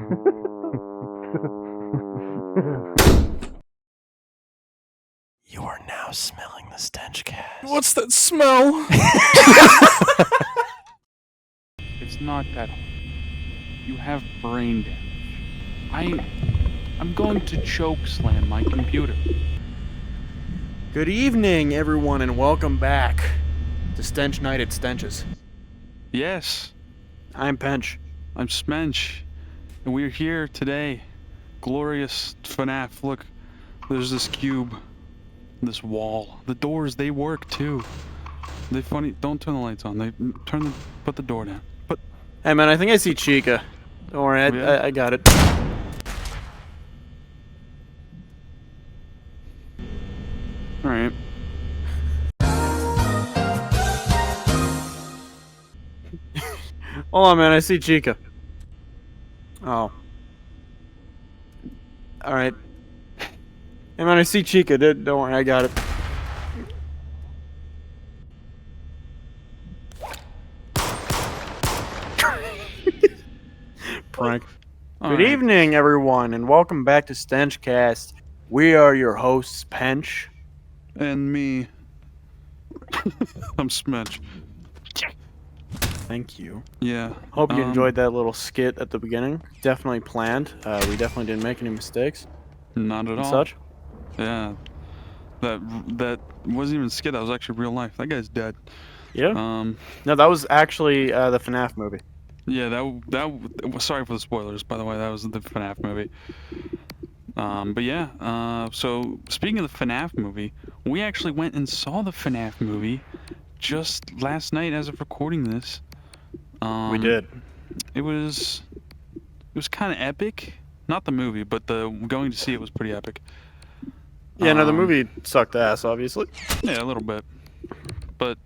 You are now smelling the StenchCast. What's that smell? It's not that hard. You have brain damage. I'm going to choke slam my computer. Good evening, everyone, and welcome back to Stench Night at Stench's. Yes, I'm Pench. I'm Smench, and we're here today. Glorious Fnaf. Look, there's this cube, this wall. The doors, they work too. They funny. Don't turn the lights on. Put the door down. Hey, man, I think I see Chica. Don't worry, Yeah. I got it. All right. Hold on, man, I see Chica. Oh. Alright. Hey, man, I see Chica. Don't worry, I got it. Prank. Good evening, everyone, and welcome back to StenchCast. We are your hosts, Pench. And me. I'm Smench. Thank you. Yeah. Hope you enjoyed that little skit at the beginning. Definitely planned. We definitely didn't make any mistakes. Not at And all. such. Yeah. That wasn't even skit. That was actually real life. That guy's dead. Yeah. No, that was actually the Fnaf movie. Yeah. That. Sorry for the spoilers, by the way. That was the Fnaf movie. But yeah. So speaking of the Fnaf movie, we actually went and saw the Fnaf movie just last night as of recording this. We did. It was kind of epic. Not the movie, but the going to see it was pretty epic. Yeah, no, the movie sucked ass, obviously. Yeah, a little bit. But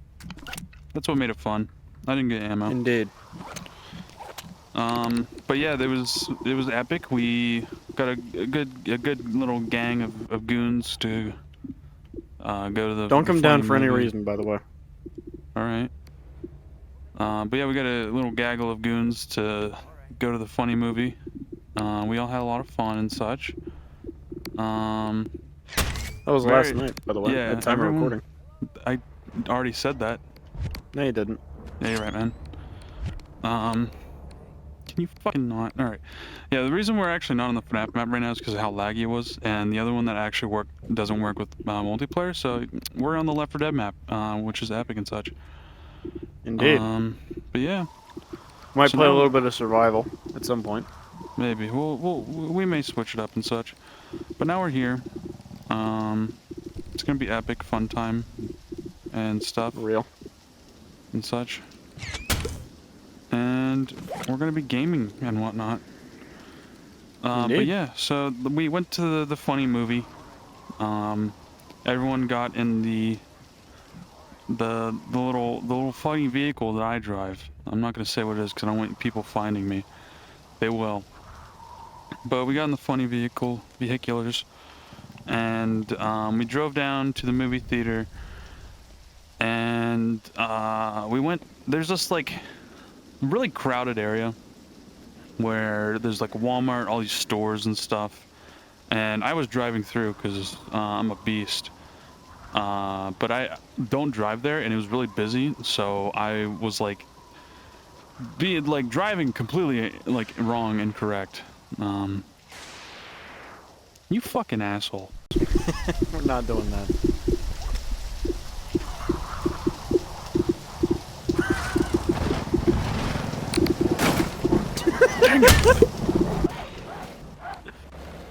that's what made it fun. I didn't get ammo. Indeed. But yeah, it was epic. We got a good little gang of goons to go to the. Don't come down for any movie. reason, by the way. All right. But yeah, we got a little gaggle of goons to go to the funny movie. We all had a lot of fun and such. That was last night, by the way. Yeah, at the time of recording. I already said that. No, you didn't. Yeah, you're right, man. Can you fucking not? All right. Yeah, the reason we're actually not on the Fnaf map right now is because of how laggy it was, and the other one that actually doesn't work with multiplayer. So we're on the Left 4 Dead map, which is epic and such. Indeed. But yeah. Might so play a now- little bit of survival at some point. Maybe we may switch it up and such. But now we're here. It's gonna be epic, fun time, and stuff. Real. And such. And we're gonna be gaming and whatnot. But yeah, so we went to the funny movie. Everyone got in the little funny vehicle that I drive. I'm not gonna say what it is because I don't want people finding me. They will. But we got in the funny vehiculars, and we drove down to the movie theater. And we went. There's this like really crowded area where there's like Walmart, all these stores and stuff. And I was driving through because I'm a beast. But I don't drive there, and it was really busy, so I was like driving completely like wrong, incorrect. You fucking asshole. We're not doing that.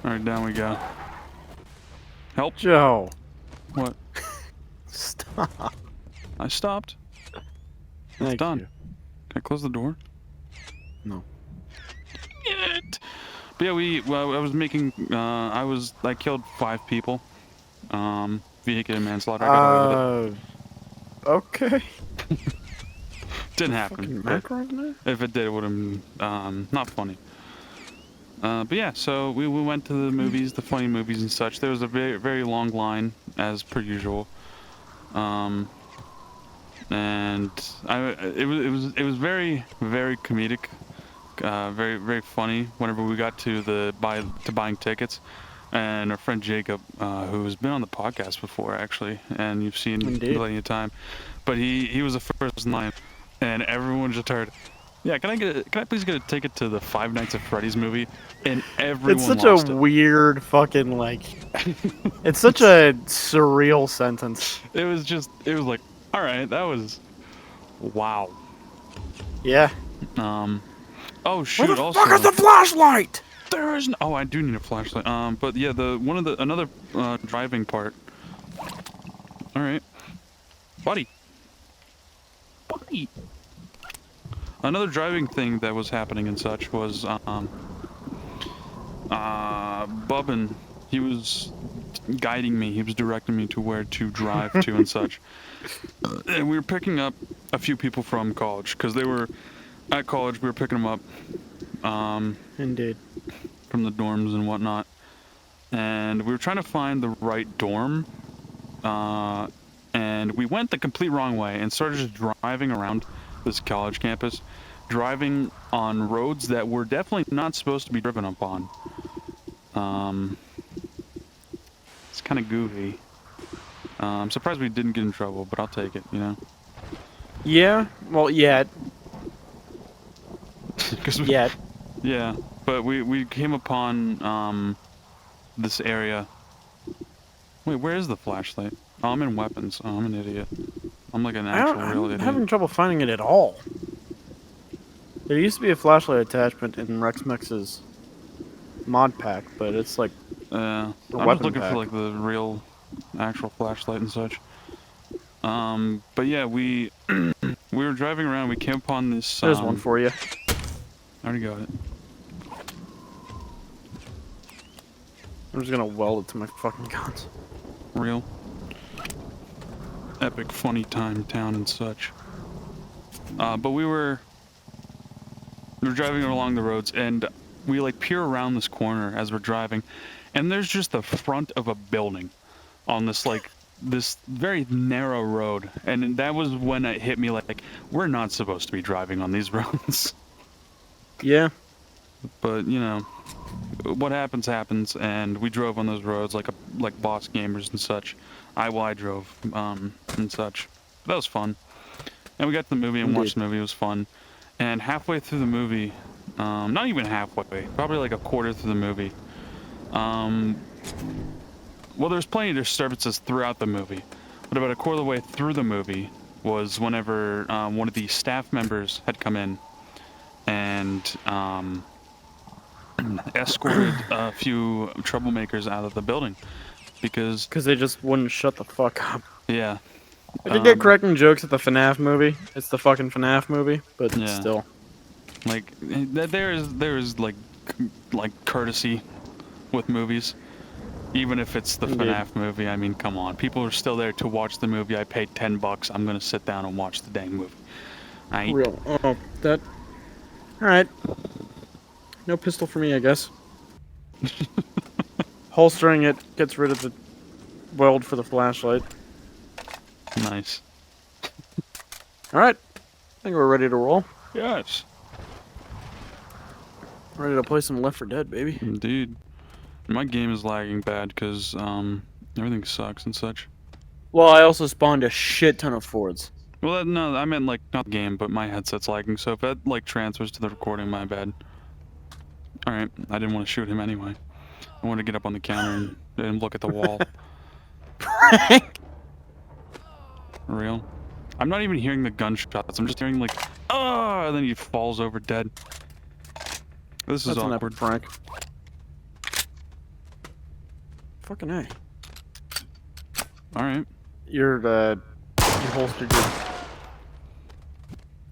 Alright, down we go. Help. Joe. What? Stop. I stopped. It's Thank done. you. Can I close the door? No. It. But yeah, I was making, I killed 5 people. Vehicular manslaughter. I got away with it. Okay. Didn't happen. If it did, it would have been, not funny. But yeah, so we went to the movies, the funny movies and such. There was a very, very long line, as per usual. And it was very, very comedic, very very funny. Whenever we got to buying tickets, and our friend Jacob, who has been on the podcast before actually, and you've seen plenty of time, but he was the first in line, and everyone just heard, "Yeah, can I please get a ticket to the Five Nights at Freddy's movie?" And everyone It's such lost a it. weird fucking like. It's such a surreal sentence. It was like, all right, that was, wow. Yeah. Oh shoot! Where the also, fuck is the flashlight? there is no. Oh, I do need a flashlight. But yeah, another driving part. All right, buddy. Another driving thing that was happening and such was Bubbin. He was guiding me. He was directing me to where to drive to and such. And we were picking up a few people from college because they were at college. We were picking them up. Indeed. From the dorms and whatnot, and we were trying to find the right dorm, and we went the complete wrong way and started just driving around this college campus, driving on roads that were definitely not supposed to be driven upon. It's kind of goofy. I'm surprised we didn't get in trouble, but I'll take it, you know? Yeah. Well, yeah. Yeah, but we came upon this area. Wait, where is the flashlight? Oh, I'm in weapons. Oh, I'm an idiot. I'm like an actual real idiot. I'm having trouble finding it at all. There used to be a flashlight attachment in Rex Mex's mod pack, but it's like I'm just looking for like the real, actual flashlight and such. But yeah, we we were driving around. We came upon this. There's one for you. I already got it. I'm just gonna weld it to my fucking guns. Real. Epic funny time town and such. But we were driving along the roads, and we like peer around this corner as we're driving, and there's just the front of a building on this like this very narrow road, and that was when it hit me like we're not supposed to be driving on these roads. Yeah. But you know, what happens, and we drove on those roads like boss gamers and such. I drove and such. That was fun. And we got to the movie and watched the movie. It was fun. And halfway through the movie, not even halfway, probably like a quarter through the movie. Well, there's plenty of disturbances throughout the movie, but about a quarter of the way through the movie was whenever one of the staff members had come in and escorted a few troublemakers out of the building because they just wouldn't shut the fuck up. Yeah. I could get cracking jokes at the Fnaf movie. It's the fucking Fnaf movie, but still. Like there is like courtesy with movies, even if it's the Fnaf movie. I mean, come on, people are still there to watch the movie. I paid $10. I'm gonna sit down and watch the dang movie. Real. Oh, that. All right. No pistol for me, I guess. Holstering it gets rid of the weld for the flashlight. Nice. All right. I think we're ready to roll. Yes. Ready to play some Left 4 Dead, baby. Indeed. My game is lagging bad because everything sucks and such. Well, I also spawned a shit ton of Fords. Well, no, I meant like not the game, but my headset's lagging. So if that like transfers to the recording, my bad. All right, I didn't want to shoot him anyway. I wanted to get up on the counter and look at the wall. Real. I'm not even hearing the gunshots. I'm just hearing like, oh, and then he falls over dead. This is awkward. Frank. Fucking A. All right. You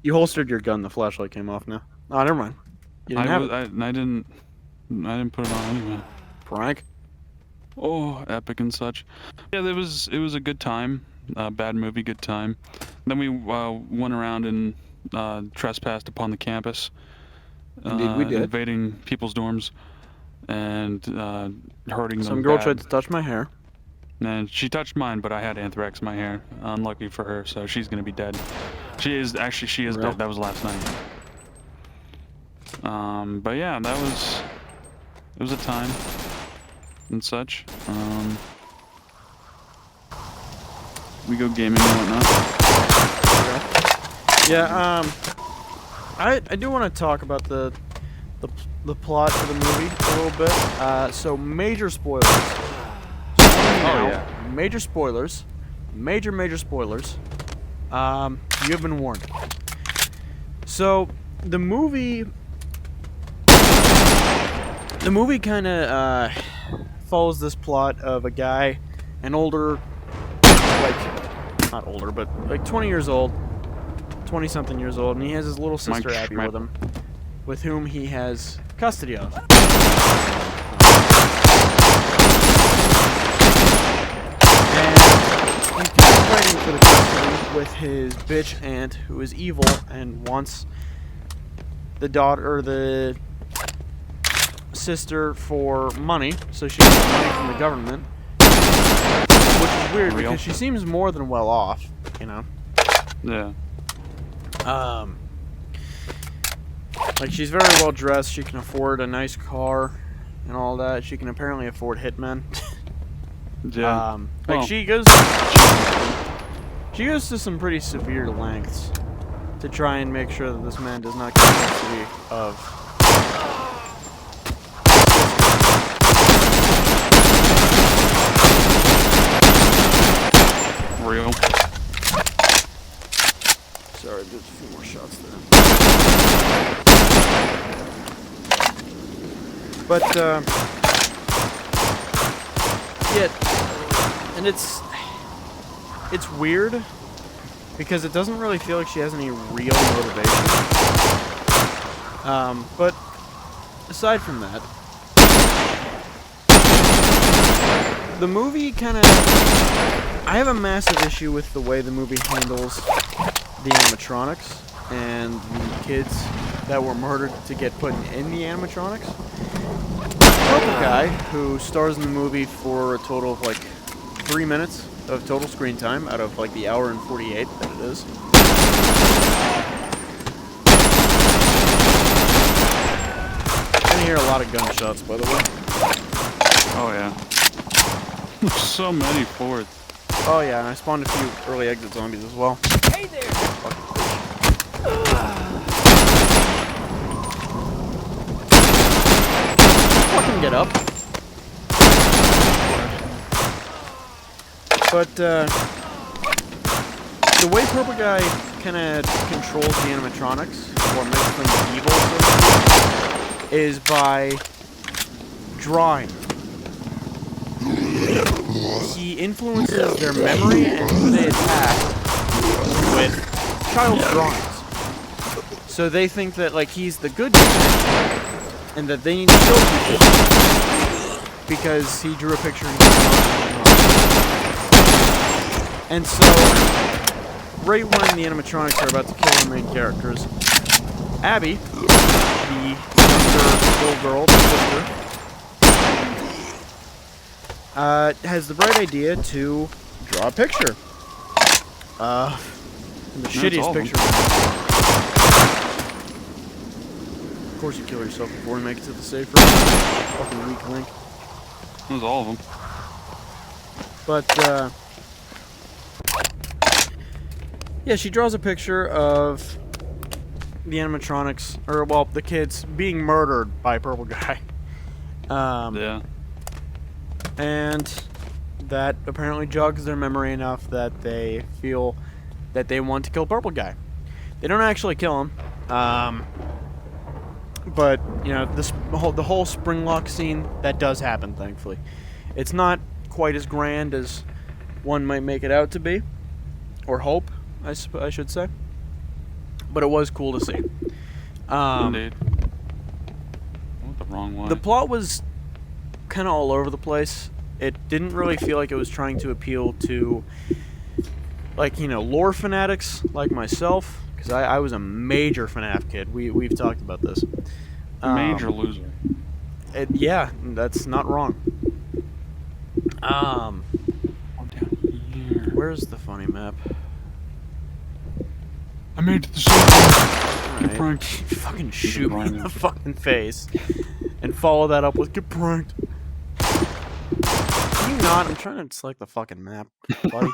holstered your gun. The flashlight came off now. Oh, never mind. You didn't have it. I didn't put it on anyway. Frank. Oh, epic and such. Yeah, it was a good time. Bad movie, good time. Then we went around and trespassed upon the campus. Indeed, we did. Invading people's dorms and hurting them. Some girl tried to touch my hair. And she touched mine, but I had anthrax in my hair. Unlucky for her, so she's gonna be dead. She is dead. That was last night. But yeah, it was a time and such. We go gaming and whatnot. Yeah, I do want to talk about the plot of the movie a little bit. So major spoilers. Yeah. Major spoilers. Major spoilers. You have been warned. So the movie kind of follows this plot of a guy, an older, like, not older, but like 20 years old, 20-something years old, and he has his little sister Abby with him, with whom he has custody of. And he's fighting for the custody with his bitch aunt, who is evil and wants the daughter, or the sister, for money, so she gets money from the government, which is weird because she seems more than well off, you know. Yeah. Like, she's very well dressed. She can afford a nice car and all that. She can apparently afford hitmen. Yeah. Like, she goes to some pretty severe lengths to try and make sure that this man does not get custody of. Real. Sorry, there's a few more shots there. But, yeah, and it's weird because it doesn't really feel like she has any real motivation. But aside from that, the movie kind of, I have a massive issue with the way the movie handles the animatronics and the kids that were murdered to get put in the animatronics. Purple guy, who stars in the movie for a total of like 3 minutes of total screen time out of like the hour and 48 that it is. I can hear a lot of gunshots, by the way. Oh yeah. So many forwards. Oh yeah, and I spawned a few early exit zombies as well. Hey there! Fucking get up. But, the way Purple Guy kinda controls the animatronics, or makes them evil, so to speak, is by drawing. He influences their memory and who they attack with child's drawings. So they think that, like, he's the good guy, and that they need to kill people because he drew a picture and and so, right when the animatronics are about to kill the main characters, Abby, the younger little girl, the sister, has the bright idea to draw a picture. The shittiest picture. Of course you kill yourself before you make it to the safe room. Fucking weak link. That was all of them. But, yeah, she draws a picture of the animatronics, or, well, the kids being murdered by Purple Guy. Yeah. And that apparently jogs their memory enough that they feel that they want to kill Purple Guy. They don't actually kill him. But, you know, the whole Springlock scene, that does happen, thankfully. It's not quite as grand as one might make it out to be. Or hope, I should say. But it was cool to see. Indeed. I went the wrong way. The plot was kind of all over the place. It didn't really feel like it was trying to appeal to, like, you know, lore fanatics like myself. Because I was a major Fnaf kid. We've talked about this. Major loser. Yeah, that's not wrong. Down here. Where's the funny map? I made it to the Get Alright. pranked. Fucking shoot me in the fucking face. And follow that up with get pranked. Can you not? I'm trying to select the fucking map, buddy.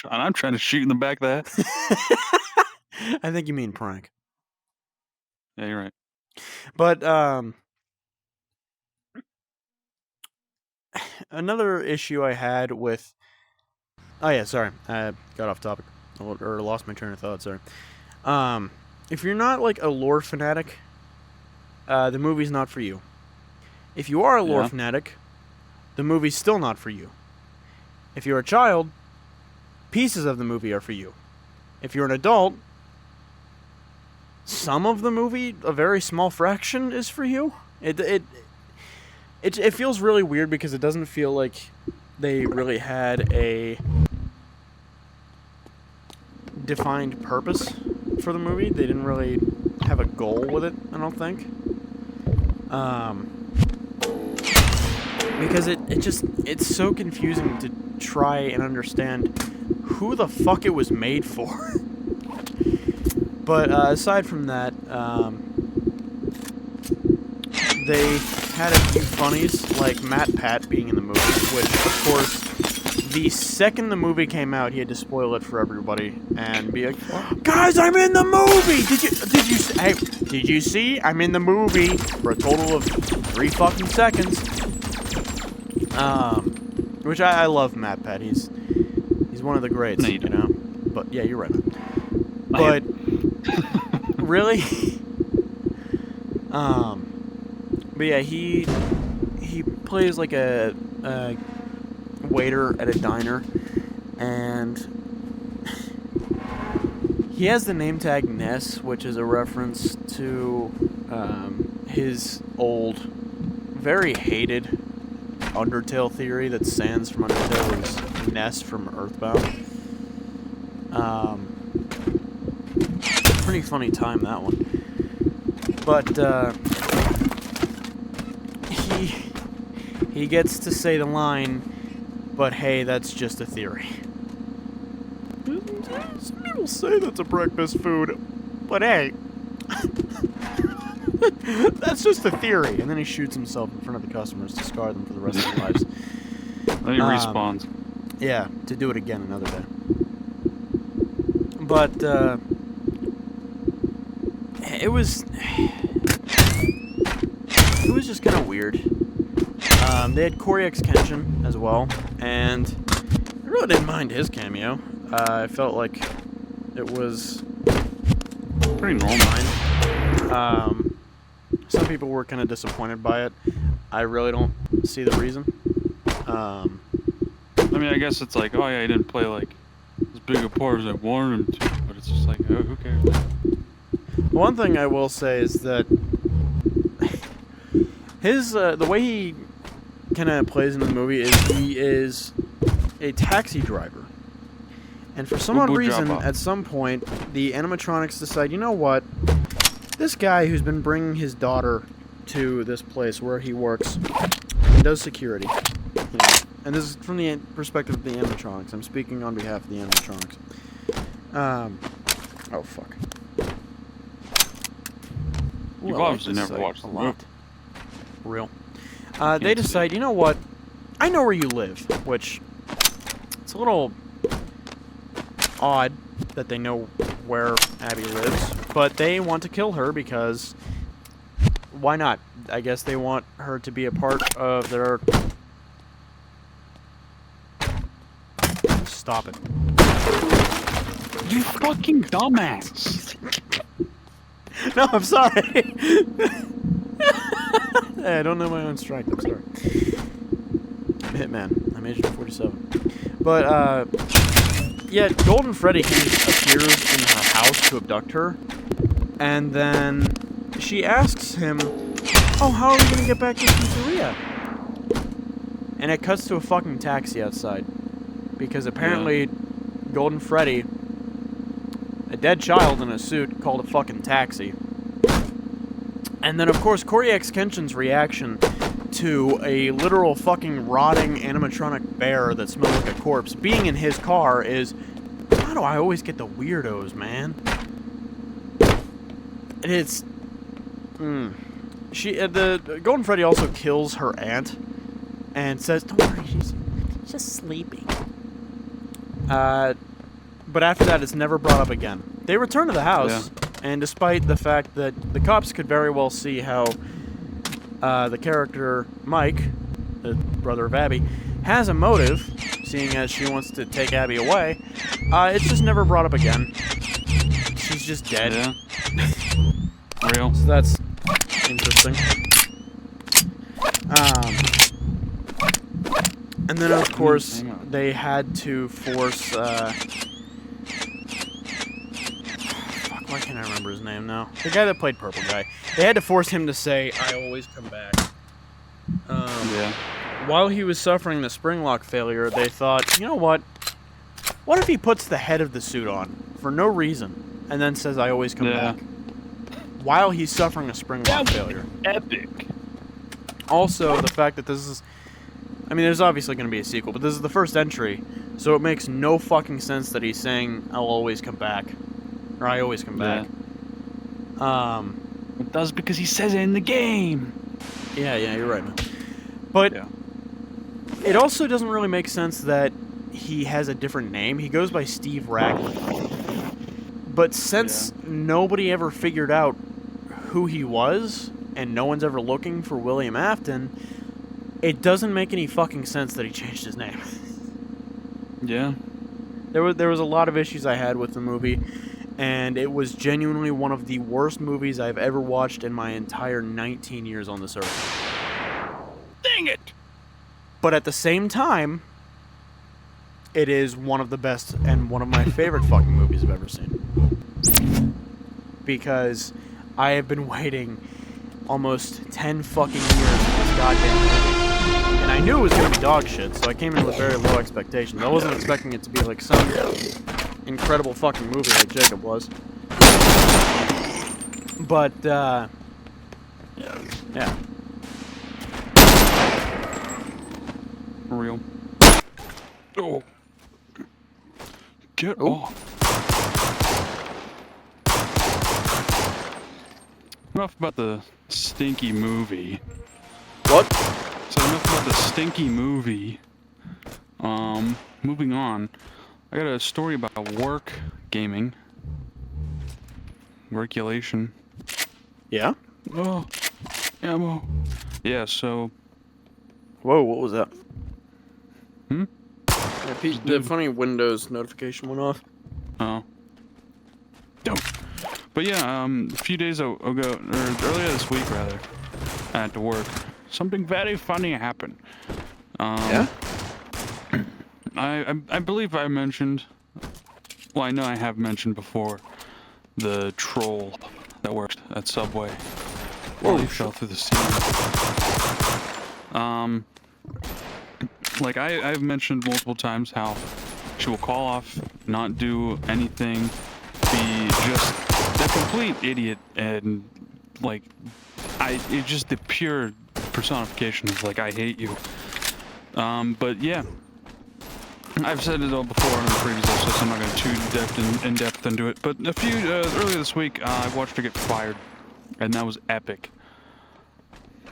I'm trying to shoot in the back of that. I think you mean prank. Yeah, you're right. But, another issue I had with... Oh, yeah, sorry. I got off topic. Or lost my train of thought, sorry. If you're not, like, a lore fanatic, the movie's not for you. If you are a lore fanatic, the movie's still not for you. If you're a child, pieces of the movie are for you. If you're an adult, some of the movie, a very small fraction, is for you. It feels really weird because it doesn't feel like they really had a defined purpose for the movie. They didn't really have a goal with it, I don't think. Because it's so confusing to try and understand who the fuck it was made for. But aside from that, they had a few funnies, like Matt Pat being in the movie, which, of course, the second the movie came out, he had to spoil it for everybody and be like, "Guys, I'm in the movie! Did you see? I'm in the movie!" For a total of 3 fucking seconds. Which I love Matt Pat. He's one of the greats, no, you know? But, yeah, you're right. But, really? But yeah, he plays like a waiter at a diner, and he has the name tag Ness, which is a reference to his old, very hated Undertale theory that Sans from Undertale is Ness from Earthbound. Pretty funny time, that one. But he gets to say the line, "But hey, that's just a theory." Some people say that's a breakfast food, but hey, that's just a theory. And then he shoots himself in front of the customers to scar them for the rest of their lives. Then he respawns. Yeah, to do it again another day. But it was just kind of weird. They had Corey X Kenshin as well, and I really didn't mind his cameo. I felt like it was Pretty normal. Some people were kind of disappointed by it. I really don't see the reason. I mean, I guess it's like, oh yeah, he didn't play like as big a part as I wanted him to, but it's just like, oh, who cares? One thing I will say is that his the way he kind of plays in the movie is he is a taxi driver, and for some odd reason, at some point, the animatronics decide, you know what, this guy who's been bringing his daughter to this place where he works and does security, you know, and this is from the perspective of the animatronics. I'm speaking on behalf of the animatronics. Oh fuck. Ooh, You've obviously never watched the movie. Real. They decide, you know what? I know where you live, which it's a little odd that they know where Abby lives, but they want to kill her because why not? I guess they want her to be a part of their... Stop it. You fucking dumbass! No, I'm sorry. Hey, I don't know my own strength. I'm sorry. I'm a hitman. I'm Agent 47. But, yeah, Golden Freddy appears in her house to abduct her. And then she asks him, "Oh, how are we going to get back to the pizzeria?" And it cuts to a fucking taxi outside. Because apparently, Golden Freddy, a dead child in a suit, called a fucking taxi. And then, of course, Corey X Kenshin's reaction to a literal fucking rotting animatronic bear that smells like a corpse being in his car is, how do I always get the weirdos, man? It's... The Golden Freddy also kills her aunt and says, "Don't worry, she's just sleeping." But after that, it's never brought up again. They return to the house, and despite the fact that the cops could very well see how the character Mike, the brother of Abby, has a motive, seeing as she wants to take Abby away, it's just never brought up again. She's just dead. Yeah. Real. So that's interesting. And then, of course, they had to force... fuck, why can't I remember his name now? The guy that played Purple Guy. They had to force him to say, "I always come back." Yeah. While he was suffering the spring lock failure, they thought, you know what? What if he puts the head of the suit on for no reason and then says, "I always come back"? While he's suffering a spring lock failure. Epic. Also, the fact that this is... I mean, there's obviously going to be a sequel, but this is the first entry, so it makes no fucking sense that he's saying, "I'll always come back." Or, "I always come back." It does because he says it in the game. Yeah, you're right, man. But it also doesn't really make sense that he has a different name. He goes by Steve Radcliffe. But since nobody ever figured out who he was, and no one's ever looking for William Afton, it doesn't make any fucking sense that he changed his name. Yeah. There was a lot of issues I had with the movie, and it was genuinely one of the worst movies I've ever watched in my entire 19 years on this earth. Dang it! But at the same time, it is one of the best and one of my favorite fucking movies I've ever seen. Because I have been waiting almost 10 fucking years for this goddamn movie. And I knew it was going to be dog shit, so I came in with very low expectations. I wasn't expecting it to be like some incredible fucking movie like Jacob was. But, yeah. Real. Oh. Get off. Enough about the stinky movie. What? So enough about the stinky movie. Moving on. I got a story about work gaming. Regulation. Yeah? Oh. Ammo. Yeah, so... Whoa, what was that? Hmm? Yeah, the funny Windows notification went off. Oh. Don't. But yeah, a few days ago, or earlier this week rather, at work, something very funny happened. Yeah? I believe I mentioned, well, I know I have mentioned before, the troll that worked at Subway. While he fell through the ceiling. Like I've mentioned multiple times how she will call off, not do anything, be just a complete idiot, and like it's just the pure personification of like I hate you. But yeah, I've said it all before in the previous episode, so I'm not going to too in depth into it. But a few earlier this week, I watched her get fired, and that was epic.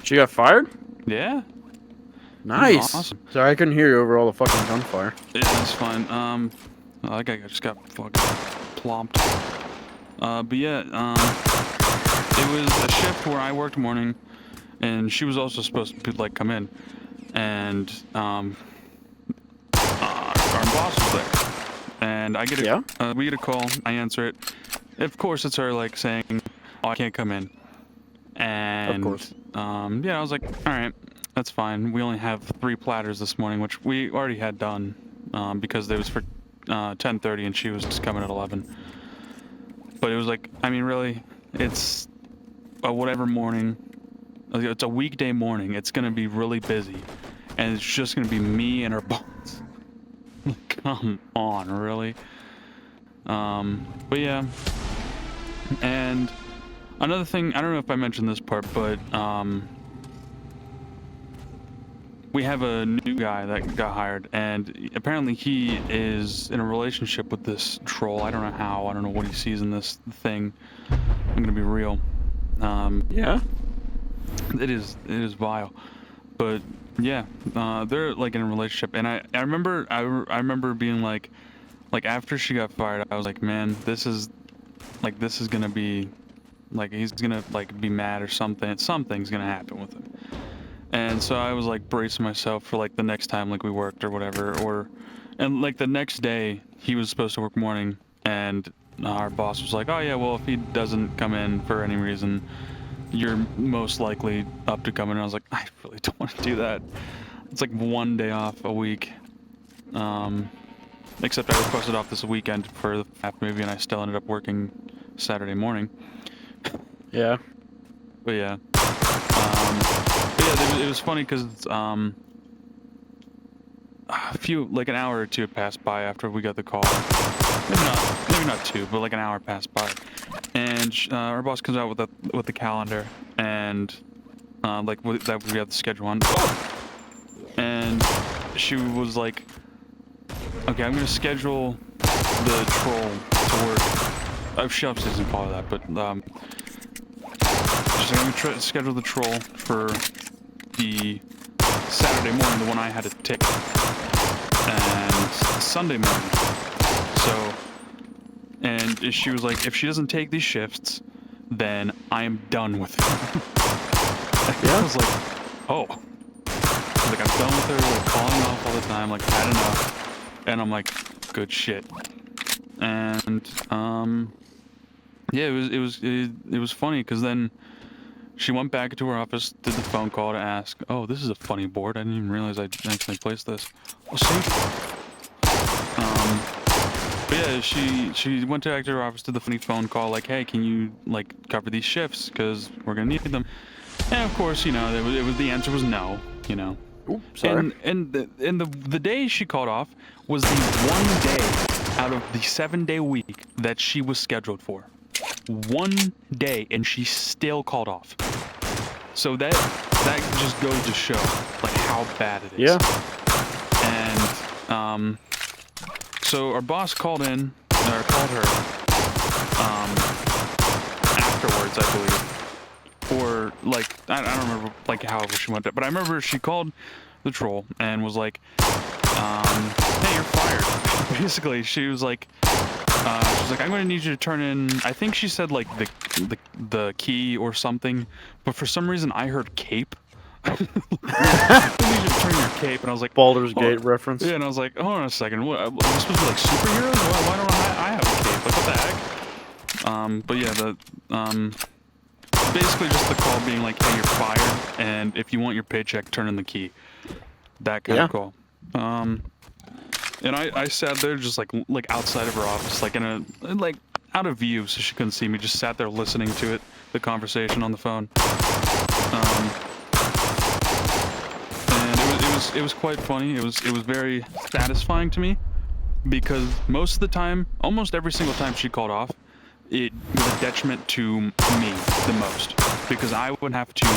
She got fired? Yeah. Nice. Awesome. Sorry, I couldn't hear you over all the fucking gunfire. Yeah, that's fine. That guy just got fucking plomped. But yeah, it was a shift where I worked morning, and she was also supposed to like come in, and our boss was there, and I get we get a call. I answer it. Of course, it's her like saying, "Oh, I can't come in," and of course. Yeah, I was like, all right. That's fine. We only have 3 platters this morning, which we already had done because it was for 10:30 and she was just coming at 11. But it was like, I mean, really, it's a whatever morning. It's a weekday morning. It's going to be really busy. And it's just going to be me and her boss. Come on, really? But yeah. And another thing, I don't know if I mentioned this part, but... we have a new guy that got hired, and apparently he is in a relationship with this troll. I don't know how. I don't know what he sees in this thing. I'm gonna be real. Yeah. It is vile, but yeah, they're like in a relationship, and I remember being like after she got fired, I was like, man, this is gonna be like he's gonna like be mad or something. Something's gonna happen with him. And so I was like bracing myself for like the next time like we worked or whatever, and like the next day he was supposed to work morning, and our boss was like, oh yeah, well if he doesn't come in for any reason, you're most likely up to come in. And I was like, I really don't want to do that. It's like one day off a week. Except I requested off this weekend for the Fnaf movie, and I still ended up working Saturday morning. Yeah. But yeah. It was funny because like an hour or two had passed by after we got the call. Maybe not two, but like an hour passed by, and our boss comes out with the calendar and that we have the schedule on, and she was like, okay, I'm gonna schedule the troll to work. She obviously doesn't call it that, but she's like, I'm gonna schedule the troll for the Saturday morning, the one I had to take, and Sunday morning. So, and she was like, if she doesn't take these shifts, then I am done with her. I was like, oh. I was like, I'm done with her, like calling off all the time, like I've had enough. And I'm like, good shit. And yeah, it was funny because then she went back into her office, did the phone call to ask, oh, this is a funny board. I didn't even realize I actually placed this. Oh, see? But yeah, she went back to her office, did the funny phone call, like, hey, can you like cover these shifts because we're gonna need them. And of course, you know, the answer was no, you know. Oops, sorry. And the day she called off was the one day out of the 7-day week that she was scheduled for. One day, and she still called off. So that just goes to show like how bad it is. Yeah. And so our boss called her afterwards, I believe. Or like I don't remember like however she went that, but I remember she called the troll and was like, hey, you're fired. Basically, she was like, I'm gonna need you to turn in, I think she said like the key or something, but for some reason I heard cape. I need you to turn your cape, and I was like, Baldur's Gate reference. Yeah, and I was like, hold on a second, what, are we supposed to be like superheroes? Why don't I have a cape? Like, what the heck? But yeah, basically just the call being like, hey, you're fired, and if you want your paycheck, turn in the key. That kind of call. And I sat there just like outside of her office, like like out of view, so she couldn't see me. Just sat there listening to it, the conversation on the phone. And it was quite funny. It was very satisfying to me because most of the time, almost every single time she called off, it was a detriment to me the most because I would have to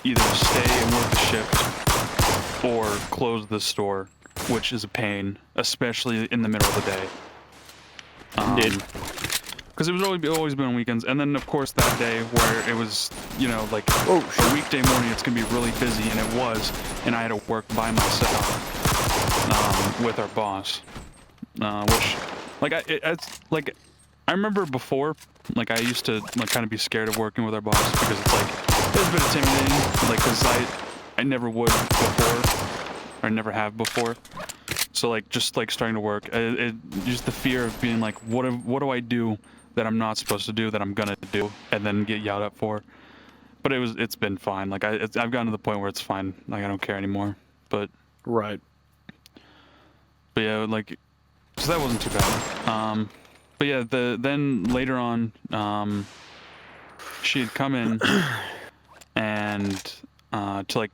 either stay and work the shift or close the store, which is a pain, especially in the middle of the day. Indeed. Because it was always been on weekends, and then of course that day where it was, you know, like a weekday morning, it's gonna be really busy, and it was, and I had to work by myself with our boss, which, like, I remember before, like I used to like kind of be scared of working with our boss because it's like it's a bit intimidating, like because I never would before, or never have before. So like just like starting to work, just the fear of being like, what do I do that I'm not supposed to do that I'm gonna do and then get yelled at for? But it's been fine. Like I've gotten to the point where it's fine. Like I don't care anymore. But right. But yeah, like so that wasn't too bad. But yeah, then later on, she had come in and to like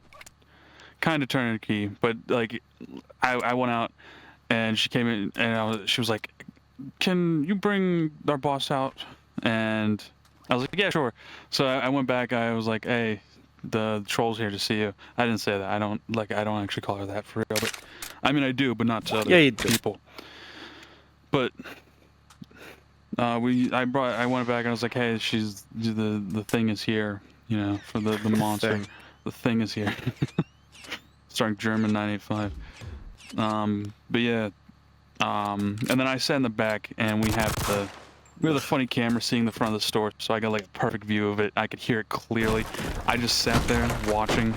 kind of turn the key, but like I went out and she came in and she was like, "Can you bring our boss out?" And I was like, "Yeah, sure." So I went back. I was like, "Hey, the troll's here to see you." I didn't say that. I don't actually call her that for real, but I mean I do, but not to other people. But I went back and I was like, hey, the thing is here, you know, for the monster. Thing. The thing is here. Starring German 985. But yeah, and then I sat in the back and we have the funny camera seeing the front of the store, so I got like a perfect view of it. I could hear it clearly. I just sat there watching,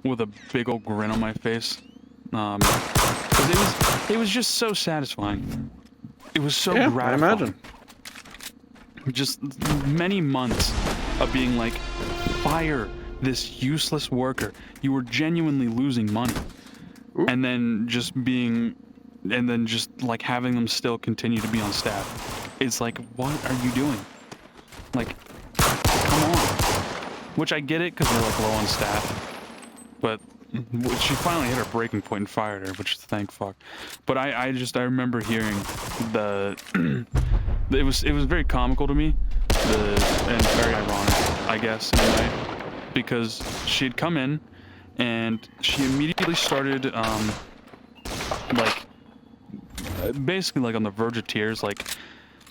with a big old grin on my face, because it was just so satisfying. It was so gratifying. I imagine. Just many months of being like, fire this useless worker. You were genuinely losing money. Ooh. And then just like having them still continue to be on staff. It's like, what are you doing? Like, come on. Which I get it because they're like low on staff. But she finally hit her breaking point and fired her, which thank fuck. But I remember hearing it was very comical to me, and very ironic, I guess, in a way, because she had come in and she immediately started basically like on the verge of tears, like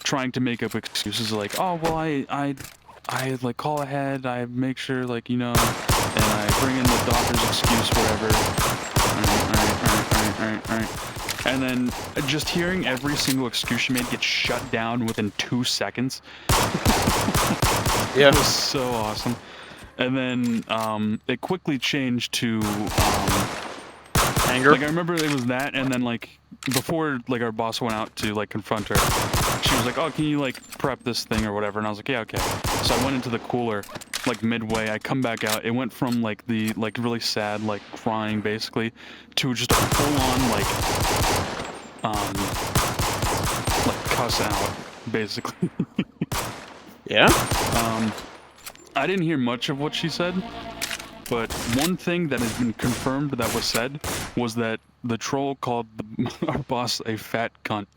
trying to make up excuses like, oh well, I like call ahead, I make sure, like, you know, and I bring in the doctor's excuse, whatever. All right. And then just hearing every single excuse she made get shut down within 2 seconds. Yeah. It was so awesome. And then it quickly changed to Anger. like, I remember it was that, and then like before like our boss went out to like confront her, she was like, oh, can you like prep this thing or whatever? And I was like, yeah, okay. So I went into the cooler like midway. I come back out. It went from like the like really sad, like crying basically, to just a full on like cuss out basically. Yeah. I didn't hear much of what she said, but one thing that has been confirmed that was said was that the troll called our boss a fat cunt.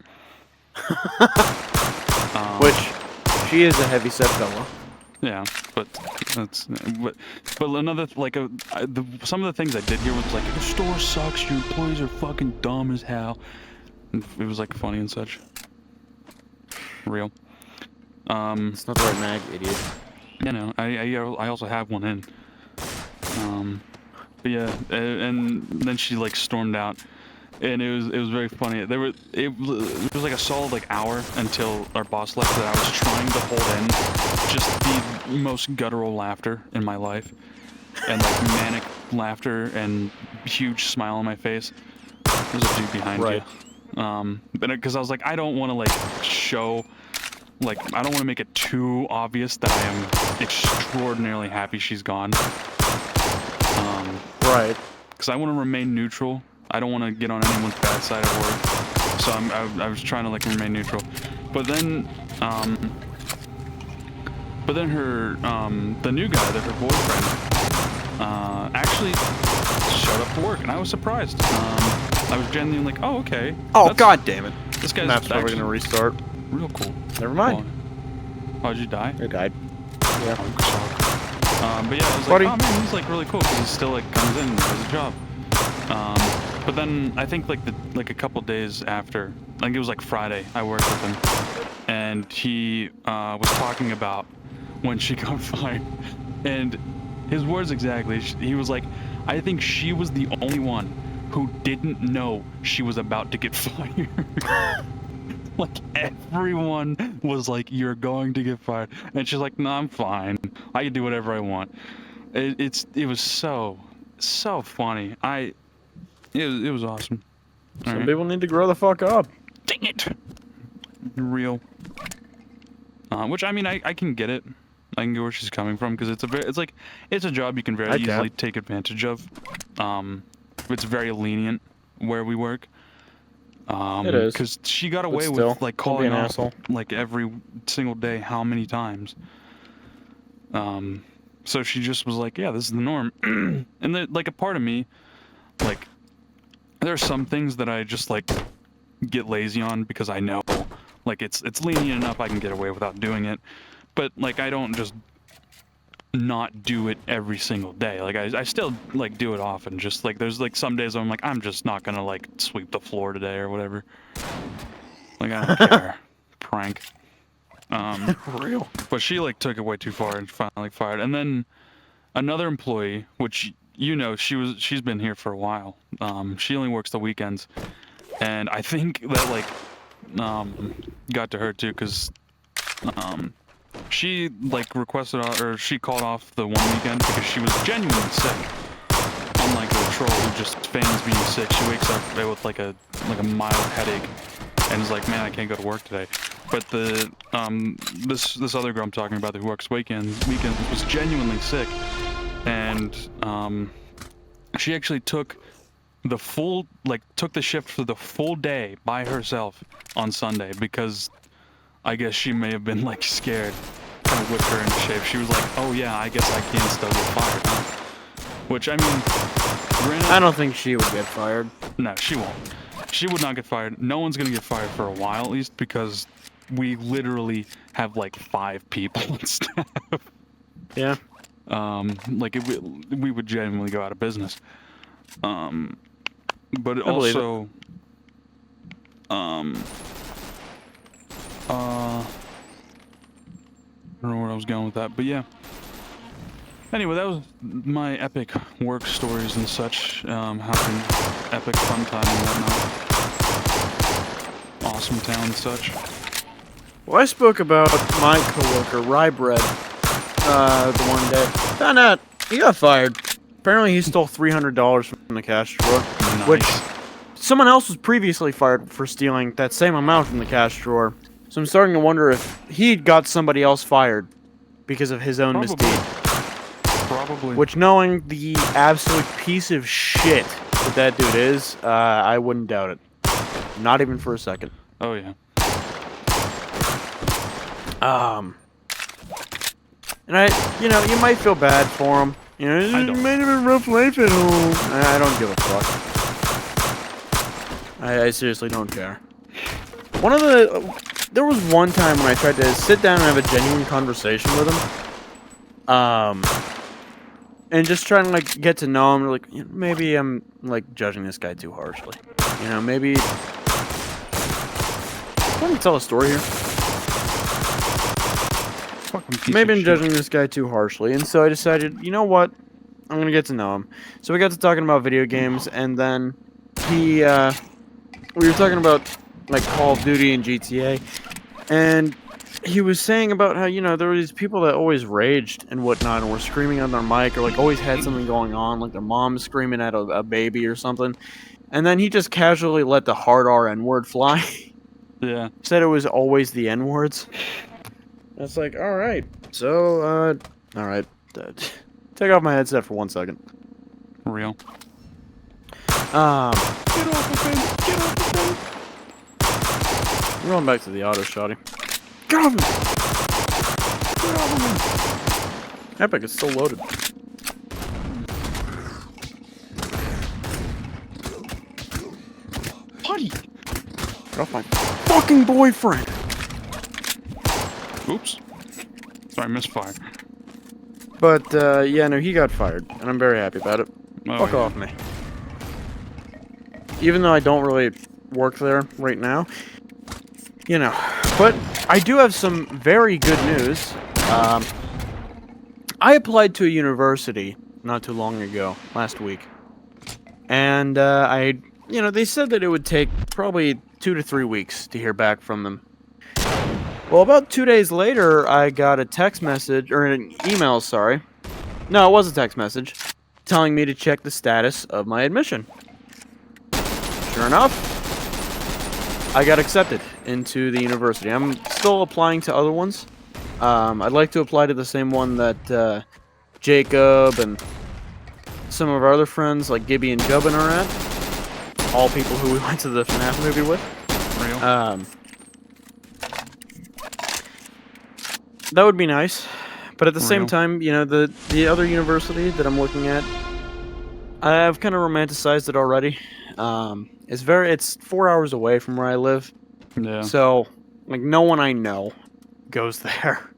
Which, she is a heavy-set fella. Yeah, but another like some of the things I did hear was like, the store sucks, your employees are fucking dumb as hell. And it was like funny and such. Real. It's not the right mag, idiot. You know, I also have one in. But yeah, and then she like stormed out, and it was very funny. It was like a solid like hour until our boss left, that I was trying to hold in just the most guttural laughter in my life, and like manic laughter and huge smile on my face. There's a dude behind you. But because I was like, I don't want to like show. Like, I don't want to make it too obvious that I am extraordinarily happy she's gone. Right. Because I want to remain neutral. I don't want to get on anyone's bad side at work. So I was trying to like remain neutral. But then her, the new guy, her boyfriend, actually showed up to work, and I was surprised. I was genuinely like, oh, okay. Oh, god damn it. This guy's Map's probably gonna restart. Real cool. Never mind. Oh, did you die? I died. Yeah. But yeah, I was Potty. like, oh man, he's like really cool because he still like comes in and does a job. But then I think like a couple days after, I think it was like Friday, I worked with him, and he was talking about when she got fired, and his words exactly. He was like, I think she was the only one who didn't know she was about to get fired. Like, everyone was like, you're going to get fired. And she's like, no, I'm fine. I can do whatever I want. It was so funny. It was awesome. Some people need to grow the fuck up. Dang it. Real. Which, I mean, I can get it. I can get where she's coming from, because it's a job you can very easily take advantage of. It's very lenient where we work. It is. Because she got away with like calling an off asshole. like every single day, how many times. So she just was like, yeah, this is the norm. And then, like, a part of me, like, there are some things that I just like get lazy on because I know, like, it's lenient enough I can get away without doing it. But like, I don't just not do it every single day. Like, I still like do it often. Just like, there's like some days I'm like, I'm just not gonna like sweep the floor today or whatever. Like, I don't care. Prank. Real. But she like took it way too far and finally fired. And then another employee, which she's been here for a while. She only works the weekends, and I think that like got to her too, because she like requested or she called off the one weekend because she was genuinely sick. Unlike the troll who just feigns being sick, she wakes up with like a mild headache and is like, man, I can't go to work today. But the this other girl I'm talking about who works weekends was genuinely sick, and she actually took the shift for the full day by herself on Sunday because I guess she may have been like scared, kind of whipped her into shape. She was like, oh yeah, I guess I can still get fired, huh? Which, I mean, granted, I don't think she would get fired. no, she won't. She would not get fired. No one's gonna get fired for a while at least, because we literally have like 5 people on staff. Yeah. Like we would genuinely go out of business. But I believe also, I don't know where I was going with that, but yeah. Anyway, that was my epic work stories and such, having epic fun time and whatnot. Awesome town and such. Well, I spoke about my coworker, Rye Bread, the one day. Found out he got fired. Apparently, he stole $300 from the cash drawer, Nice. which someone else was previously fired for stealing that same amount from the cash drawer. So I'm starting to wonder if he got somebody else fired because of his own Probably. misdeed. Probably. Which, knowing the absolute piece of shit that dude is, I wouldn't doubt it. Not even for a second. Oh yeah. And you might feel bad for him. You know, I it don't. might have been a rough life at home. I don't give a fuck. I seriously don't care. There was one time when I tried to sit down and have a genuine conversation with him. And just trying to like get to know him. Like, maybe I'm like judging this guy too harshly. You know, maybe. Can I tell a story here? Fucking piece Maybe of I'm shit. judging this guy too harshly, and so I decided, you know what? I'm gonna get to know him. So we got to talking about video games, and then we were talking about like Call of Duty and GTA, and he was saying about how, there were these people that always raged and whatnot, and were screaming on their mic, or like always had something going on, like their mom screaming at a baby or something, and then he just casually let the hard R N-word fly. Yeah. Said it was always the N-words. It's like, alright. So, alright. Take off my headset for 1 second. Real. Get off the fence! Get off the fence! We're going back to the auto shotty. Get off him! Get off him! Epic, it's still loaded. Potty! Get off my fucking boyfriend! Oops. Sorry, misfire. But, yeah, no, he got fired, and I'm very happy about it. Oh, Fuck yeah. off me. Even though I don't really work there right now, but I do have some very good news. I applied to a university not too long ago, last week, and they said that it would take probably 2 to 3 weeks to hear back from them. Well, about 2 days later, I got a text message, or an email, sorry. No, it was a text message, telling me to check the status of my admission. Sure enough, I got accepted into the university. I'm still applying to other ones. I'd like to apply to the same one that Jacob and some of our other friends, like Gibby and Gubbin, are at. All people who we went to the Fnaf movie with. Real. That would be nice. But at the same Real. time, the other university that I'm looking at, I've kind of romanticized it already. It's 4 hours away from where I live. Yeah. So, like, no one I know goes there.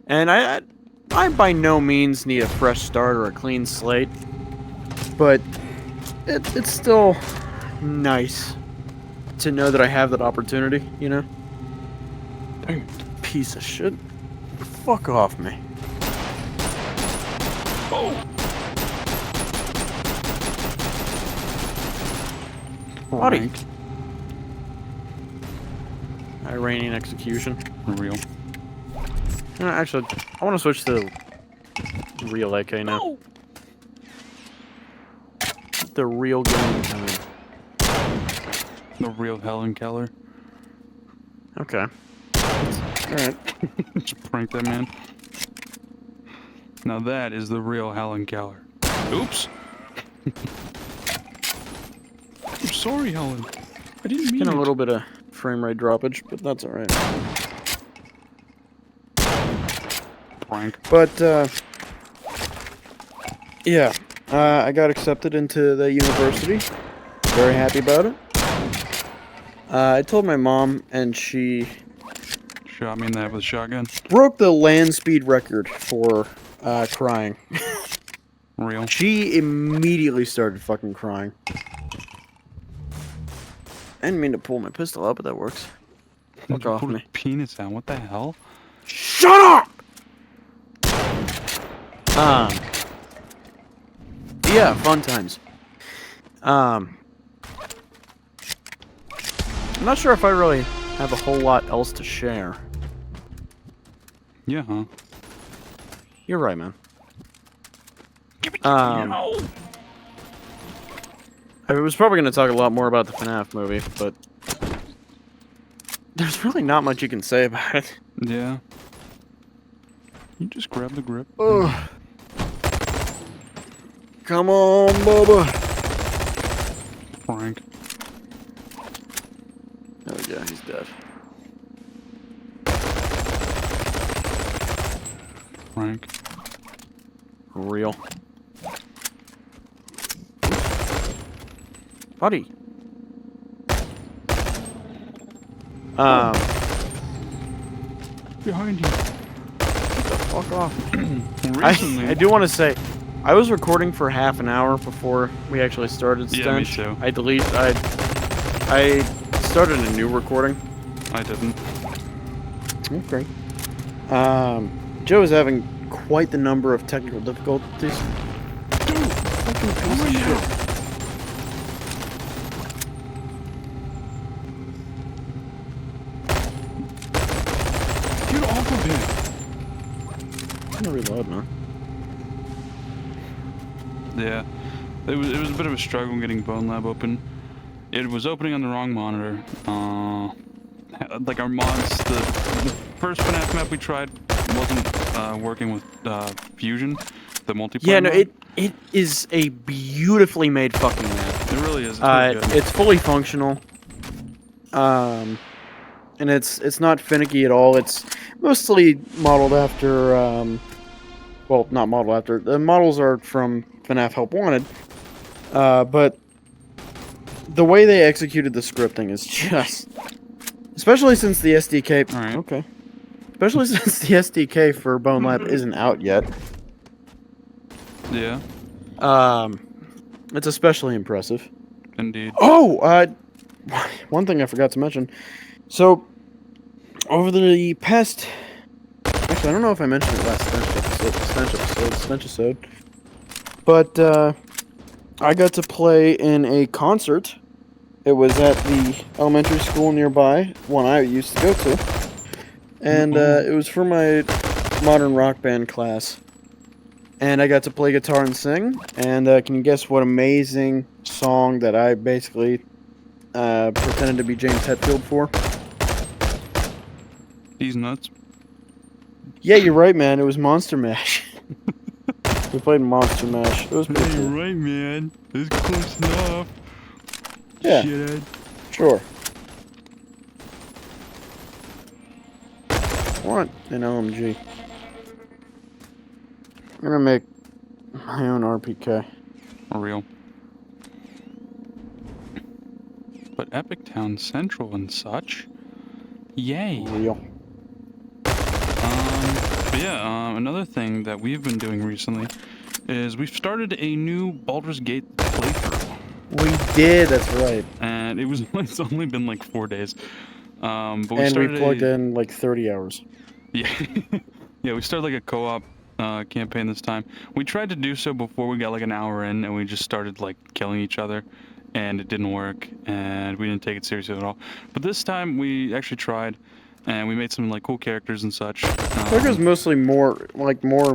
And I by no means need a fresh start or a clean slate. But it's still nice to know that I have that opportunity, you know? Piece of shit. Fuck off me. Oh! Potty. Iranian execution. Real. Actually, I want to switch to real AK now. Oh. The real game time. The real Helen Keller. Okay. Alright. Just prank that man. Now that is the real Helen Keller. Oops! I'm sorry, Helen. I didn't mean Getting it. a little bit of frame rate droppage, but that's alright. Prank. But, yeah. I got accepted into the university. Very happy about it. I told my mom, and she Shot me in the head with a shotgun. broke the land speed record for crying. Real. She immediately started fucking crying. I didn't mean to pull my pistol out, but that works. Fuck You off pulled me. his penis out. What the hell? Shut up! Yeah, fun times. I'm not sure if I really have a whole lot else to share. Yeah, huh? You're right, man. No. I was probably going to talk a lot more about the Fnaf movie, but there's really not much you can say about it. Yeah. You just grab the grip. Ugh. Come on, Bubba. Frank. Oh yeah, he's dead. Frank. Real. Buddy. Behind you. Fuck off. Recently. I do want to say, I was recording for half an hour before we actually started Stench. Yeah, me too. I started a new recording. I didn't. Okay. Joe is having quite the number of technical difficulties. Dude, Fucking piece oh of yeah. shit. Get off of him. I'm gonna reload, man. Yeah. It was a bit of a struggle getting Bone Lab open. It was opening on the wrong monitor. Like our mods, the first Fnaf map we tried wasn't working with Fusion, the multiplayer. Yeah, no, mode. it is a beautifully made fucking map. It really is. It's really good. It's fully functional. And it's not finicky at all. It's mostly modeled after, well, not modeled after. The models are from FNAF Help Wanted. But the way they executed the scripting is just, especially since the SDK. All right. Okay. Especially since the SDK for Bone Lab isn't out yet. Yeah, It's especially impressive. indeed. Oh, one thing I forgot to mention. So, over the past... Actually, I don't know if I mentioned it last Stench episode. But, I got to play in a concert. It was at the elementary school nearby, one I used to go to. And, it was for my modern rock band class. And I got to play guitar and sing. And, can you guess what amazing song that I basically, pretended to be James Hetfield for? He's nuts. Yeah, you're right, man. It was Monster Mash. We played Monster Mash. It was pretty Hey, cool. right, man. It's close enough. Yeah. Shithead. Sure. What an OMG. I'm gonna make my own RPK. Real. But Epic Town Central and such. Yay. Real. But yeah, another thing that we've been doing recently is we've started a new Baldur's Gate playthrough. We did. That's right. And it's only been like 4 days. But we And we started plugged in like 30 hours. Yeah, yeah. We started like a co-op campaign this time. We tried to do so before we got like an hour in, and we just started like killing each other, and it didn't work, and we didn't take it seriously at all. But this time we actually tried, and we made some like cool characters and such. I think it was mostly more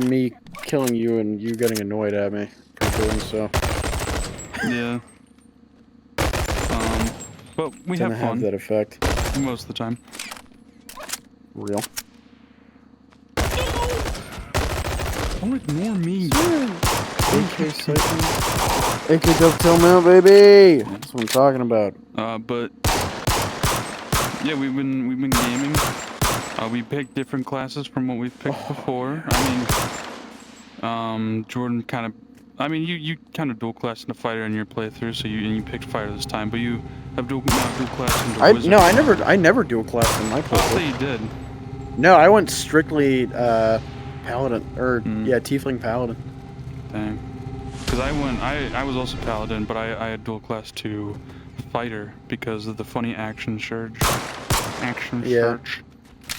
me killing you and you getting annoyed at me for doing so. Yeah. But we Didn't have fun that effect. most of the time. Real. Don't ignore me. AK siphon. AK dovetail mount, baby. That's what I'm talking about. But yeah, we've been gaming. We picked different classes from what we've picked before. I mean, Jordan kind of. I mean, you kind of dual class into fighter in your playthrough, so you picked fighter this time, but you have dual class into wizard. No, I never dual class in my I playthrough. thought you did. No, I went strictly paladin yeah, tiefling paladin. Dang. Because I was also paladin, but I had dual class to fighter because of the funny action surge. Surge.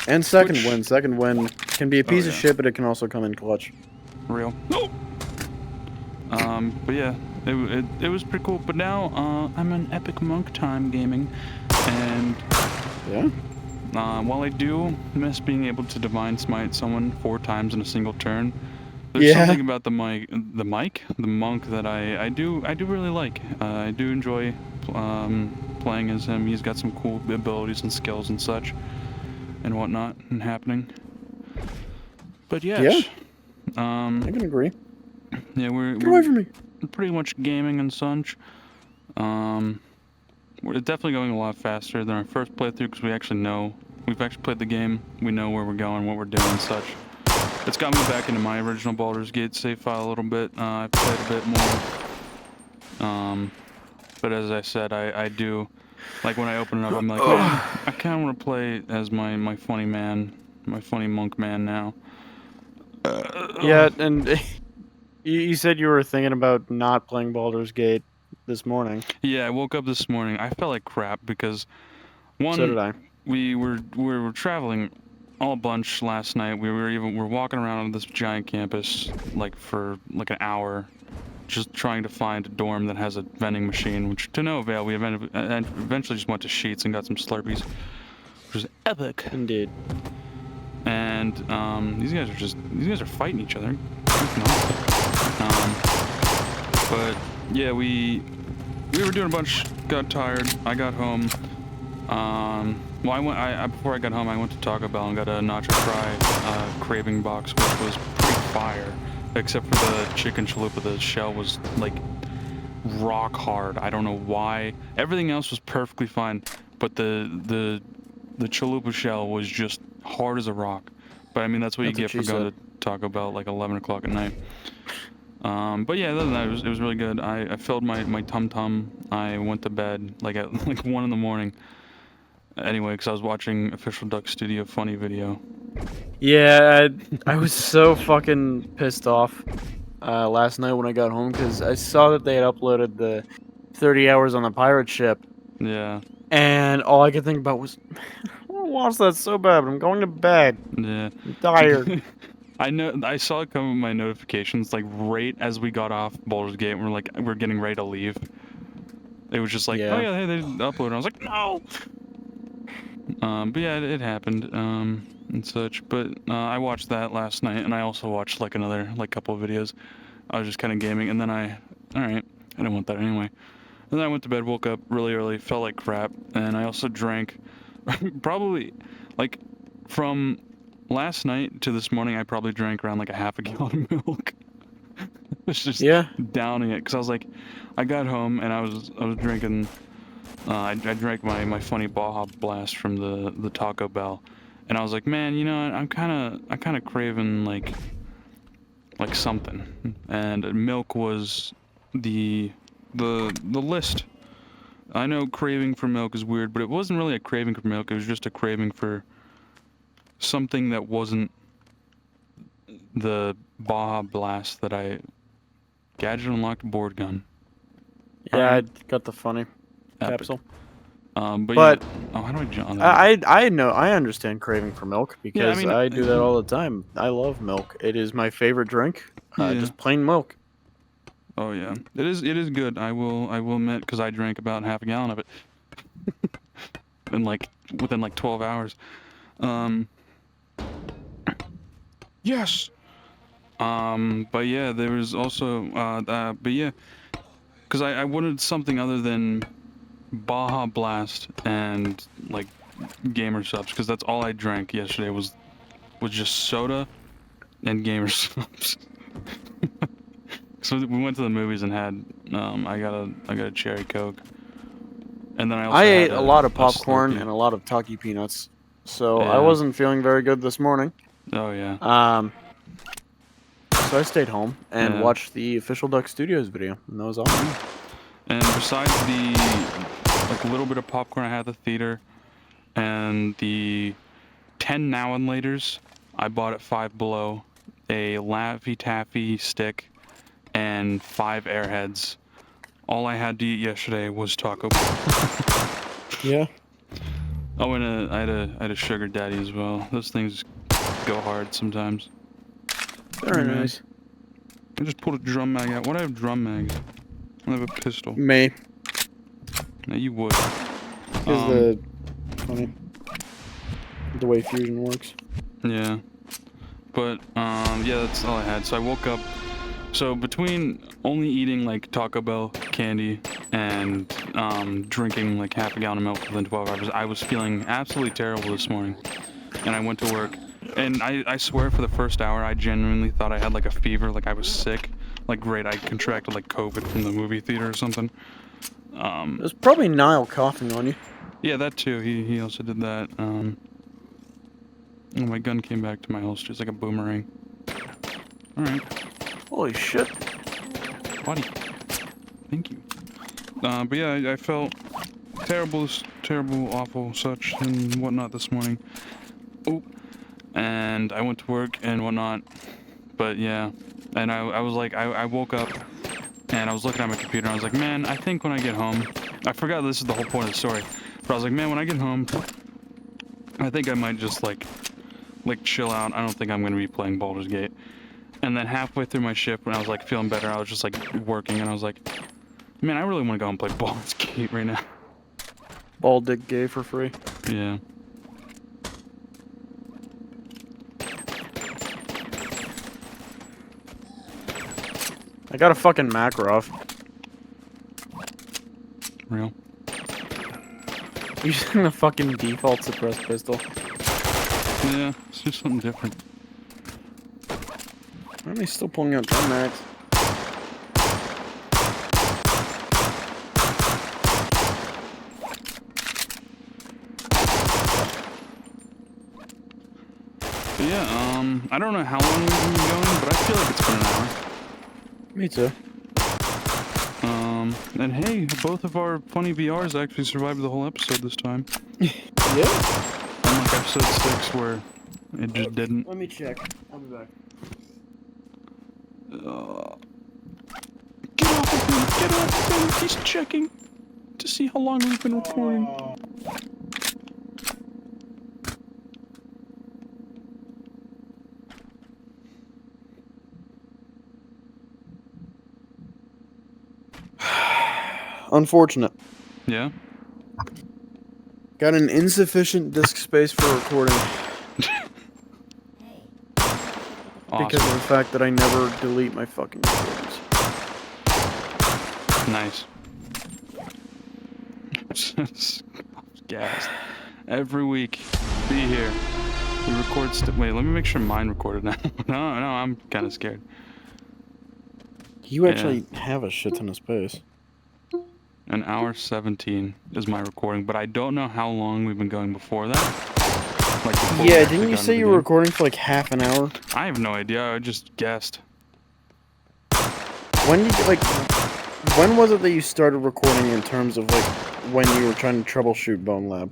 And second wind. Second wind can be a piece of shit, but it can also come in clutch. Real. No. But yeah, it was pretty cool. But now I'm in epic monk time gaming, and yeah. While I do miss being able to divine smite someone 4 times in a single turn, there's something about the monk that I do really like. I do enjoy playing as him. He's got some cool abilities and skills and such, and whatnot, and happening. But yes, I can agree. Yeah, we're Get away from me. Pretty much gaming and such. We're definitely going a lot faster than our first playthrough because we've actually played the game. We know where we're going, what we're doing, and such. It's got me back into my original Baldur's Gate save file a little bit. I've played a bit more. But as I said, I do, like when I open it up, I'm like, man, I kind of want to play as my funny monk man now. Yeah, and you said you were thinking about not playing Baldur's Gate this morning. Yeah, I woke up this morning. I felt like crap because one, so did I. We were traveling all a bunch last night. We're walking around on this giant campus like for like an hour, just trying to find a dorm that has a vending machine, which to no avail. We eventually just went to Sheets and got some Slurpees, which was epic. Indeed. And these guys are fighting each other. But yeah, we were doing a bunch. Got tired. I got home. Well, before I got home, I went to Taco Bell and got a nacho fry craving box, which was pretty fire, except for the chicken chalupa. The shell was like rock hard. I don't know why. Everything else was perfectly fine, but the chalupa shell was just hard as a rock. But I mean, that's what you get for going to Taco Bell at like 11 o'clock at night. But yeah, other than that, it was really good. I filled my tum-tum. I went to bed like at like 1 in the morning. Anyway, because I was watching Official Duck Studio funny video. Yeah, I was so fucking pissed off last night when I got home because I saw that they had uploaded the 30 hours on the pirate ship. Yeah. And all I could think about was, I want to watch that so bad, but I'm going to bed. Yeah. I'm tired. I saw it come with my notifications like right as we got off Baldur's Gate and we're getting ready to leave. It was just like, oh yeah, hey, they uploaded. I was like, no. But yeah, it happened, and such. But I watched that last night, and I also watched like another couple of videos. I was just kind of gaming, and then alright, I didn't want that anyway. And then I went to bed, woke up really early, felt like crap, and I also drank, probably, like, from last night to this morning, I probably drank around like a half a gallon of milk. I was just downing it, because I was like, I got home, and I was drinking. I drank my funny Baja Blast from the Taco Bell, and I was like, man, you know, I'm kind of craving like something, and milk was the list. I know craving for milk is weird, but it wasn't really a craving for milk. It was just a craving for something that wasn't the Baja Blast that I gadget unlocked board gun. Yeah, Alright. I got the funny Epic. capsule. But But yeah. Oh, how do I jump on that? I know I understand craving for milk because mean, I do that all the time. I love milk. It is my favorite drink. Yeah. Just plain milk. Oh yeah, it is. It is good. I will admit, because I drank about half a gallon of it, within like 12 hours. Yes. But yeah, there was also but yeah, because I wanted something other than Baja Blast and like gamer subs, because that's all I drank yesterday was just soda and gamer subs. So we went to the movies and had I got a cherry Coke, and then I also I had ate a lot of popcorn Slurpee. and a lot of Taki peanuts, so I Yeah. wasn't feeling very good this morning. Oh yeah. So I stayed home and Yeah. watched the official Duck Studios video, and that was awesome. And besides the like little bit of popcorn I had at the theater and the 10 Now and Laters I bought at Five Below, a Laffy Taffy stick, and 5 Airheads. All I had to eat yesterday was Taco Bell. Yeah. Oh, and I had a Sugar Daddy as well. Those things go hard sometimes. Very Man. nice. I just pulled a drum mag out. Why do I have drum mags? I have a pistol. Me. No, you would. Is the way fusion works. Yeah. But, yeah, that's all I had. So I woke up. So between only eating, like, Taco Bell candy and, drinking, like, half a gallon of milk within 12 hours, I was feeling absolutely terrible this morning. And I went to work. And I swear for the first hour, I genuinely thought I had, like, a fever, like I was sick. Like, great, I contracted, like, COVID from the movie theater or something. It was probably Niall coughing on you. Yeah, that too. He also did that. Oh, my gun came back to my holster. It's like a boomerang. Alright. Holy shit. Potty. Thank you. But yeah, I felt terrible, awful, such, and whatnot this morning. Oh. And I went to work and whatnot. But yeah. And I was like, I woke up and I was looking at my computer and I was like, man, I think when I get home, I forgot this is the whole point of the story. But I was like, man, when I get home, I think I might just like chill out. I don't think I'm going to be playing Baldur's Gate. And then halfway through my shift, when I was like feeling better, I was just like working and I was like, man, I really want to go and play Baldur's Gate right now. Ball dick gay for free. Yeah. I got a fucking Makarov. Real. Using the fucking default suppressed pistol. Yeah, it's just something different. Why am I still pulling out gun mags? But yeah, I don't know how long we've been going, but I feel like it's been an hour. Me too. And hey, both of our funny VRs actually survived the whole episode this time. Yeah. Unlike episode 6 where it just didn't. Let me check. I'll be back. Get off of him! Get off of him! He's checking to see how long we've been recording. Unfortunate. Yeah? Got an insufficient disk space for recording because of the fact that I never delete my fucking recordings. Nice. Gassed. Every week, be here. We record. Wait, let me make sure mine recorded now. No, I'm kind of scared. You actually have a shit ton of space. An hour 17 is my recording, but I don't know how long we've been going before that. Like before Yeah, didn't you say you were recording for like half an hour? I have no idea. I just guessed. When did you, when was it that you started recording in terms of like when you were trying to troubleshoot Bone Lab?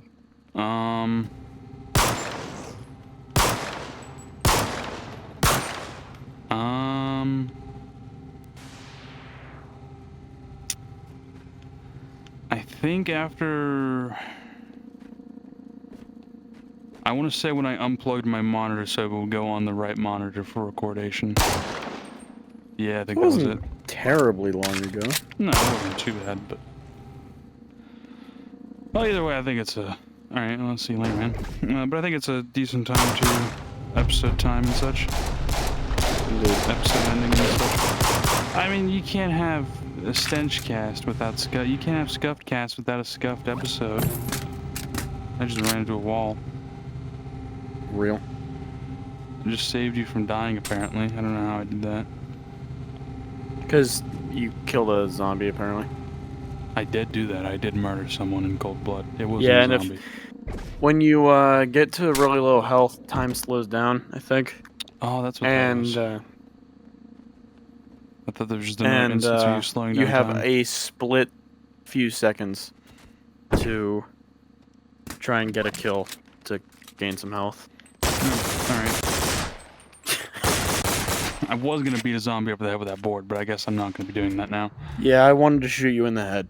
think after... I want to say when I unplugged my monitor so it would go on the right monitor for recordation. Yeah, I think that was it. Terribly long ago. No, it wasn't too bad, but... Well, either way, I think it's a... Alright, well, let's see you later, man. But I think it's a decent time to episode time and such. Episode ending and such. I mean, you can't have a StenchCast without you can't have Scuffed Cast without a Scuffed episode. I just ran into a wall. Real. It just saved you from dying, apparently. I don't know how I did that. Because you killed a zombie, apparently. I did do that. I did murder someone in cold blood. It was Yeah, a and zombie. When you get to really low health, time slows down, I think. Oh, that's what that was. I thought there was just another instance of you slowing down you have time. a split few seconds to try and get a kill to gain some health. Alright. I was going to beat a zombie over the head with that board, but I guess I'm not going to be doing that now. Yeah, I wanted to shoot you in the head.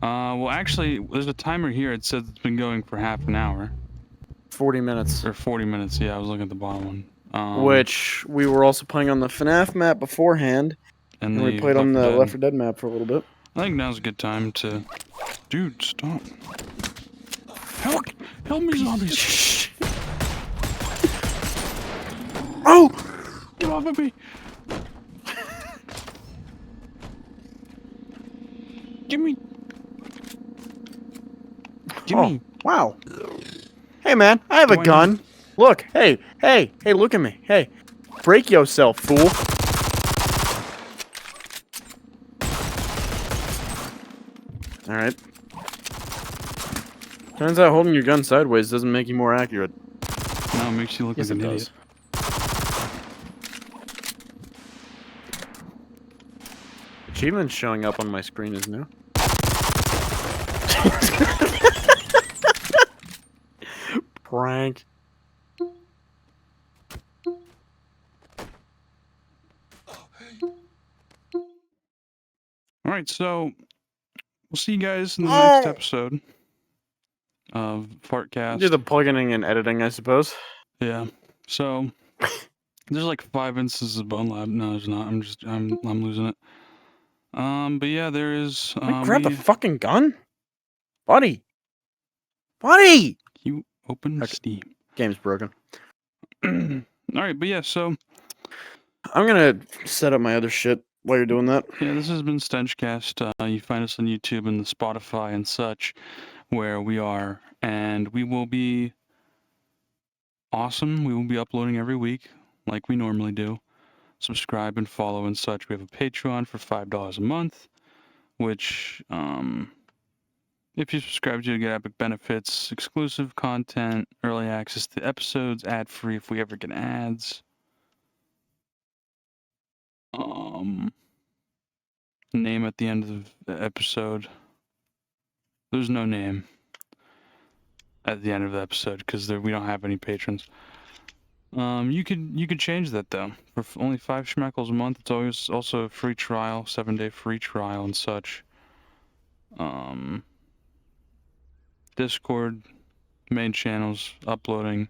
Well, actually, there's a timer here. It says it's been going for half an hour. 40 minutes. Or 40 minutes, yeah. I was looking at the bottom one. Which we were also playing on the Fnaf map beforehand. And we played on the Left 4 Dead map for a little bit. I think now's a good time to... Dude, stop. Help me, zombies! Oh! Get off of me! Gimme! Gimme! Wow. Hey, man, I have a gun. Look, hey, look at me. Hey, break yourself, fool. Alright. Turns out holding your gun sideways doesn't make you more accurate. No, it makes you look like an idiot. Achievements showing up on my screen is new. Prank. Alright, so we'll see you guys in the next episode of Fartcast. Do the plugging and editing, I suppose. Yeah. So there's like 5 instances of Bone Lab. No, there's not. I'm losing it. But yeah, there is. Grab the fucking gun, buddy. Buddy. You open Steam. Game's broken. All right, but yeah, so I'm gonna set up my other shit while you're doing that. Yeah, this has been StenchCast. You find us on YouTube and the Spotify and such, where we are, and we will be awesome. We will be uploading every week, like we normally do. Subscribe and follow and such. We have a Patreon for $5 a month, which, if you subscribe to, you get epic benefits, exclusive content, early access to episodes, ad-free if we ever get ads. Name at the end of the episode. There's no name at the end of the episode because we don't have any patrons. You could change that though. For only 5 schmeckles a month, it's always also a free trial, 7-day free trial and such. Discord, main channels, uploading.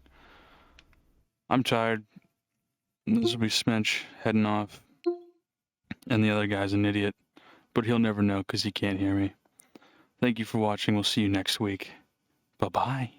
I'm tired. This will be Smench heading off. And the other guy's an idiot. But he'll never know because he can't hear me. Thank you for watching. We'll see you next week. Bye-bye.